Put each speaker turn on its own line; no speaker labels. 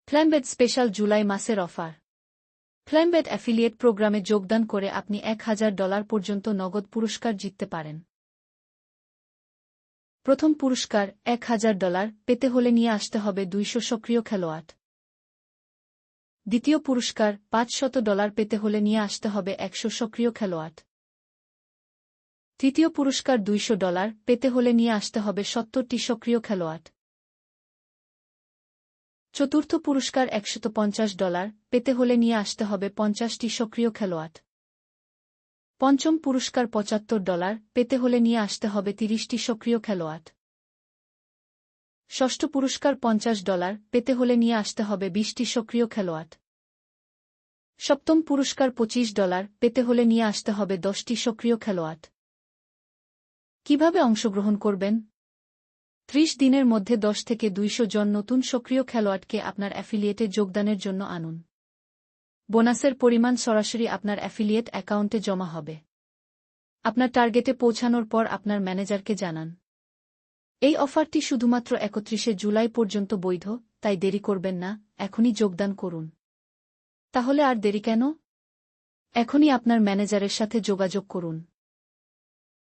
ক্লাইমবেট special July মাসের offer. ক্লাইমবেট affiliate প্রোগ্রামে যোগদান করে আপনি $1000 পর্যন্ত নগদ পুরস্কার জিততে পারেন। প্রথম পুরস্কার $1000 পেতে হলে নিয়ে আসতে হবে 200 সক্রিয় খেলোয়াড়। দ্বিতীয় পুরস্কার $500 পেতে হলে নিয়ে আসতে হবে 100 সক্রিয় খেলোয়াড়। তৃতীয় পুরস্কার $200 পেতে হলে নিয়ে আসতে হবে 70টি সক্রিয় খেলোয়াড়। চতুর্থ পুরস্কার $150 পেতে হলে নিয়ে আসতে হবে 50টি সক্রিয় খেলোয়াড়। পঞ্চম পুরস্কার $75 পেতে হলে নিয়ে আসতে হবে 30টি সক্রিয় খেলোয়াড়। ষষ্ঠ পুরস্কার $50 পেতে হলে নিয়ে আসতে হবে 20টি সক্রিয় খেলোয়াড়। সপ্তম পুরস্কার $25 পেতে হলে নিয়ে আসতে হবে 10টি সক্রিয় খেলোয়াড়। কিভাবে অংশগ্রহণ করবেন? 30 দিনের মধ্যে 10 থেকে 200 জন নতুন সক্রিয় খেলোয়াড়কে আপনার অ্যাফিলিয়েটে যোগদানের জন্য আনুন। বোনাসের পরিমাণ সরাসরি আপনার অ্যাফিলিয়েট অ্যাকাউন্টে জমা হবে। আপনার টার্গেটে পৌঁছানোর পর আপনার ম্যানেজারকে জানান। এই অফারটি শুধুমাত্র 31 জুলাই পর্যন্ত বৈধ, তাই দেরি করবেন না, এখনই যোগদান করুন। তাহলে আর দেরি কেন? এখনই আপনার ম্যানেজারের সাথে যোগাযোগ করুন।